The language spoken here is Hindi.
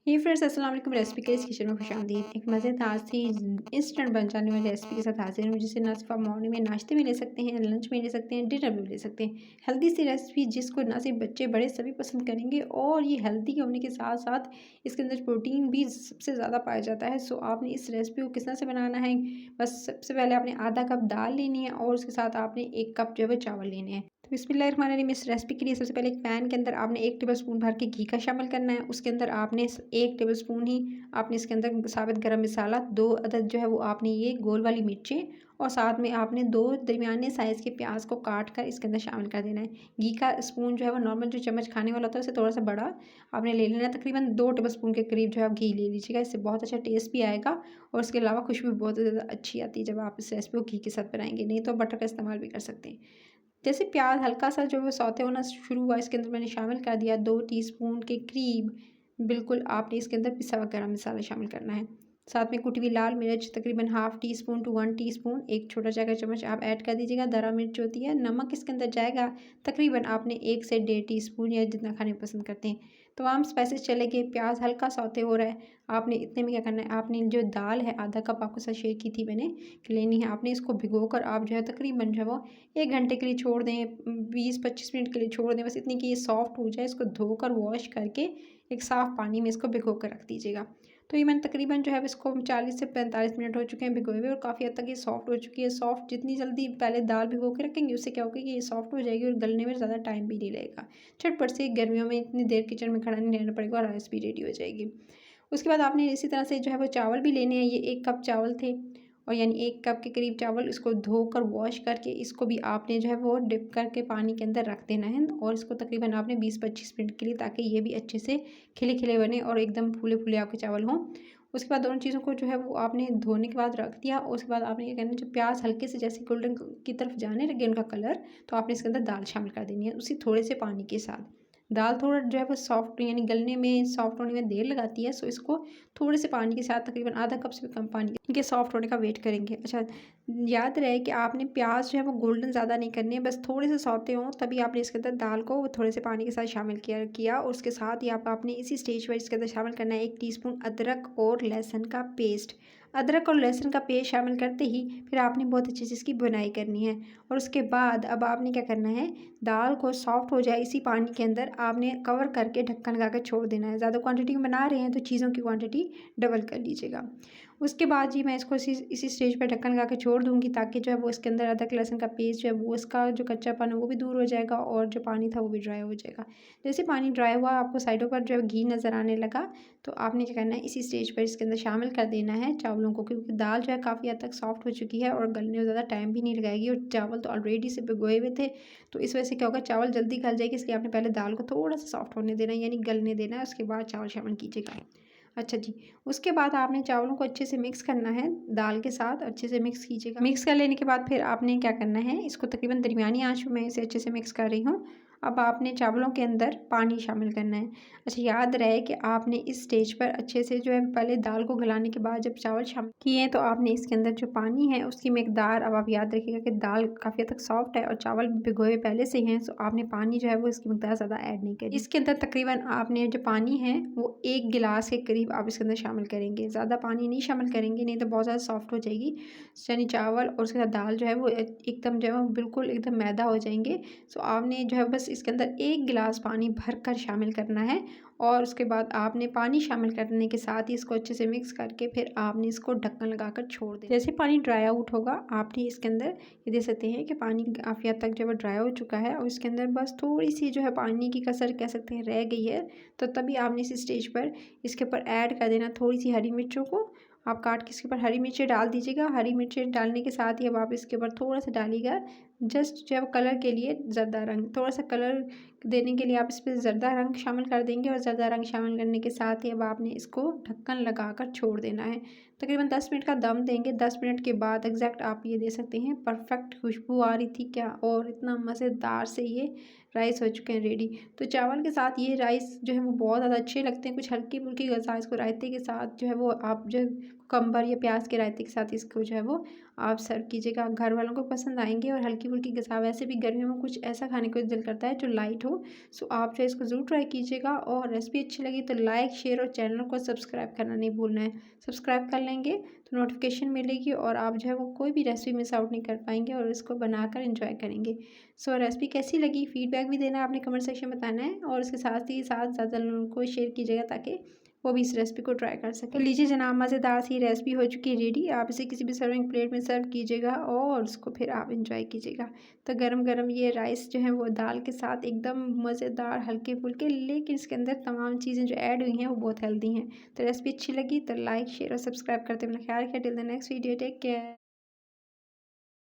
हे फ्रेंड्स अस्सलाम वालेकुम। रेसिपी के इस किचन में खुशामदीद। एक मज़ेदार सी इंस्टेंट बन जाने वाली रेसिपी के साथ हाजिर हूँ, जिसे ना सिर्फ आप मॉर्निंग में नाश्ते में ले सकते हैं, लंच में ले सकते हैं, डिनर में भी ले सकते हैं। हेल्दी सी रेसिपी जिसको ना सिर्फ बच्चे बड़े सभी पसंद करेंगे, और ये हेल्दी होने के साथ साथ इसके अंदर प्रोटीन भी सबसे ज़्यादा पाया जाता है। सो आपने इस रेसिपी को किस तरह से बनाना है, बस सबसे पहले आपने आधा कप दाल लेनी है और उसके साथ आपने 1 कप जो है वो चावल लेने हैं। तो बिस्मिल्लाहिर्रहमानिर्रहीम। इस रेसिपी के लिए सबसे पहले एक पैन के अंदर आपने 1 टेबलस्पून भर के घी का शामिल करना है। उसके अंदर आपने 1 टेबलस्पून ही आपने इसके अंदर साबित गरम मसाला, 2 अदद जो है वो आपने ये गोल वाली मिर्चें, और साथ में आपने 2 दरमियाने साइज़ के प्याज को काट कर इसके अंदर शामिल कर देना है। घी का स्पून जो है वो नॉर्मल जो चम्मच खाने वाला होता है उससे थोड़ा सा बड़ा आपने ले लेना है। तकरीबन 2 टेबलस्पून के करीब जो है आप घी ले लीजिएगा। इससे बहुत अच्छा टेस्ट भी आएगा और उसके अलावा खुशबू बहुत ज़्यादा अच्छी आती है जब आप इस रेसिपी को घी के साथ बनाएंगे। नहीं तो बटर का इस्तेमाल भी कर सकते हैं। जैसे प्याज हल्का सा जो है सौते होना शुरू हुआ, इसके अंदर मैंने शामिल कर दिया 2 टीस्पून के करीब बिल्कुल आपने इसके अंदर पिसा हुआ गरम मसाला शामिल करना है। साथ में कुटी हुई लाल मिर्च तकरीबन half teaspoon to 1 teaspoon, एक छोटा चाय का चम्मच आप ऐड कर दीजिएगा। दरा मिर्च होती है, नमक इसके अंदर जाएगा तकरीबन आपने 1 से 1.5 टीस्पून या जितना खाने पसंद करते हैं। तमाम स्पाइसेस चले गए, प्याज हल्का सौते हो रहा है। आपने इतने में क्या करना है, आपने जो दाल है आधा कप आपके साथ शेयर की थी मैंने कि लेनी है, आपने इसको भिगोकर आप जो है तकरीबन जो है वो 1 घंटे के लिए छोड़ दें, 20-25 मिनट के लिए छोड़ दें, बस इतनी कि ये सॉफ्ट हो जाए। इसको धोकर वॉश करके एक साफ़ पानी में इसको भिगो कर रख दीजिएगा। तो ये मैंने तकरीबन जो है इसको 40 से 45 मिनट हो चुके हैं भिगोए हुए, और काफ़ी हद तक ये सॉफ्ट हो चुकी है। सॉफ्ट जितनी जल्दी पहले दाल भिगो के रखेंगे उससे क्या होगा कि ये सॉफ्ट हो जाएगी और गलने में ज़्यादा टाइम भी नहीं लगेगा। झटपट से गर्मियों में इतनी देर किचन में खड़ा नहीं रहना पड़ेगा और राइस भी रेडी हो जाएगी। उसके बाद आपने इसी तरह से जो है वो चावल भी लेने हैं। ये 1 कप चावल थे, और यानी 1 कप के करीब चावल, इसको धोकर वॉश करके इसको भी आपने जो है वो डिप करके पानी के अंदर रख देना है, और इसको तकरीबन आपने 20-25 मिनट के लिए, ताकि ये भी अच्छे से खिले-खिले बने और एकदम फूले-फूले आपके चावल हों। उसके बाद दोनों चीज़ों को जो है वो आपने धोने के बाद रख दिया। और उसके बाद आपने क्या करना है, जो प्याज हल्के से जैसे गोल्डन की तरफ जाने लगे उनका कलर, तो आपने इसके अंदर दाल शामिल कर देनी है उसी थोड़े से पानी के साथ। दाल थोड़ा जो है वो सॉफ्ट यानी गलने में, सॉफ्ट होने में देर लगाती है, सो इसको थोड़े से पानी के साथ तकरीबन आधा कप से भी कम पानी के सॉफ्ट होने का वेट करेंगे। अच्छा, याद रहे कि आपने प्याज जो है वो गोल्डन ज़्यादा नहीं करनी है, बस थोड़े से सौते हों तभी आपने इसके अंदर दाल को थोड़े से पानी के साथ शामिल किया। और उसके साथ ही आपने इसी स्टेज पर इसके अंदर शामिल करना है 1 टीस्पून अदरक और लहसुन का पेस्ट। अदरक और लहसुन का पेस्ट शामिल करते ही फिर आपने बहुत अच्छे से इसकी बुनाई करनी है। और उसके बाद अब आपने क्या करना है, दाल को सॉफ्ट हो जाए इसी पानी के अंदर आपने कवर करके ढक्कन लगा कर छोड़ देना है। ज़्यादा क्वांटिटी में बना रहे हैं तो चीज़ों की क्वांटिटी डबल कर लीजिएगा। उसके बाद जी मैं इसको इसी स्टेज पे ढक्कन लगा के छोड़ दूँगी, ताकि जो है वो इसके अंदर अदरक लहसुन का पेस्ट जो है वो इसका जो कच्चापन है वो भी दूर हो जाएगा, और जो पानी था वो भी ड्राई हो जाएगा। जैसे पानी ड्राई हुआ, आपको साइडों पर जो है घी नज़र आने लगा, तो आपने क्या करना है, इसी स्टेज पर इसके अंदर शामिल कर देना है चावलों को, क्योंकि दाल जो है काफ़ी हद तक सॉफ्ट हो चुकी है और गलने में ज़्यादा टाइम भी नहीं लगाएगी, और चावल तो ऑलरेडी से भिगोए हुए थे। तो इस वजह से क्या होगा, चावल जल्दी गल जाएगी, इसलिए आपने पहले दाल को थोड़ा सा सॉफ्ट होने देना है, यानी गलने देना है, उसके बाद चावल शामिल कीजिएगा। अच्छा जी, उसके बाद आपने चावलों को अच्छे से मिक्स करना है, दाल के साथ अच्छे से मिक्स कीजिएगा। मिक्स कर लेने के बाद फिर आपने क्या करना है, इसको तकरीबन दरमियानी आँच में इसे अच्छे से मिक्स कर रही हूँ। अब आपने चावलों के अंदर पानी शामिल करना है। अच्छा, याद रहे कि आपने इस स्टेज पर अच्छे से जो है पहले दाल को गलाने के बाद जब चावल शामिल किए हैं, तो आपने इसके अंदर जो पानी है उसकी मिकदार, अब आप याद रखिएगा कि दाल काफ़ी हद तक सॉफ्ट है और चावल भिगोए पहले से हैं, तो आपने पानी जो है वो इसकी मिकदार ज़्यादा ऐड नहीं करनी। इसके अंदर तकरीबन आपने जो पानी है वो 1 गिलास के करीब आप इसके अंदर शामिल करेंगे। ज़्यादा पानी नहीं शामिल करेंगे, नहीं तो बहुत ज़्यादा सॉफ्ट हो जाएगी। यानी चावल और उसके साथ दाल जो है वो एकदम जो है वो बिल्कुल एकदम मैदा हो जाएंगे। सो आपने जो है बस इसके अंदर 1 गिलास पानी भरकर शामिल करना है, और उसके बाद आपने पानी शामिल करने के साथ ही इसको अच्छे से मिक्स करके फिर आपने इसको ढक्कन लगाकर छोड़ दें। जैसे पानी ड्राई आउट होगा, आपने इसके अंदर ये देख सकते हैं कि पानी काफ़ी हद तक जो है ड्राई हो चुका है, और इसके अंदर बस थोड़ी सी जो है पानी की कसर कह सकते हैं रह गई है। तो तभी आपने इस स्टेज पर इसके ऊपर ऐड कर देना थोड़ी सी हरी मिर्चों को। आप काट के इसके ऊपर हरी मिर्चें डाल दीजिएगा। हरी मिर्चें डालने के साथ ही अब आप इसके ऊपर थोड़ा सा डालिएगा जस्ट जो है कलर के लिए ज़र्दा रंग, थोड़ा सा कलर देने के लिए आप इस पर ज़र्दा रंग शामिल कर देंगे, और ज़र्दा रंग शामिल करने के साथ ही अब आपने इसको ढक्कन लगाकर छोड़ देना है। तकरीबन 10 मिनट का दम देंगे। 10 मिनट के बाद एग्जैक्ट आप ये दे सकते हैं, परफेक्ट खुशबू आ रही थी क्या, और इतना मज़ेदार से ये राइस हो चुके हैं रेडी। तो चावल के साथ ये राइस जो है वो बहुत ज़्यादा अच्छे लगते हैं। कुछ हल्की-फुल्की ग़ज़ा इसको रायते के साथ जो है वो आप जो कुकम्बर या प्याज के रायते के साथ इसको जो है वो आप सर्व कीजिएगा। घर वालों को पसंद आएँगे, और हल्की हल्की फुल्की गज़ा। वैसे भी गर्मियों में कुछ ऐसा खाने को दिल करता है जो लाइट हो। सो आप जो है इसको ज़रूर ट्राई कीजिएगा, और रेसिपी अच्छी लगी तो लाइक, शेयर और चैनल को सब्सक्राइब करना नहीं भूलना है। सब्सक्राइब कर लेंगे तो नोटिफिकेशन मिलेगी और आप जो है वो कोई भी रेसिपी मिस आउट नहीं कर पाएंगे और इसको बनाकर एंजॉय करेंगे। सो रेसिपी कैसी लगी फीडबैक भी देना, आपने कमेंट सेक्शन में बताना है, और इसके साथ ही साथ ज़्यादा लोगों को शेयर कीजिएगा ताकि वो भी इस रेसिपी को ट्राई कर सकें। तो लीजिए जनाब, मज़ेदार सी रेसिपी हो चुकी है रेडी। आप इसे किसी भी सर्विंग प्लेट में सर्व कीजिएगा और उसको फिर आप इंजॉय कीजिएगा। तो गरम गरम ये राइस जो है वो दाल के साथ एकदम मज़ेदार, हल्के फुल्के, लेकिन इसके अंदर तमाम चीज़ें जो ऐड हुई हैं वो बहुत हेल्दी हैं। तो रेसिपी अच्छी लगी तो लाइक, शेयर और सब्सक्राइब करते हुए अपना ख्याल रखिए। Till the next video, take care.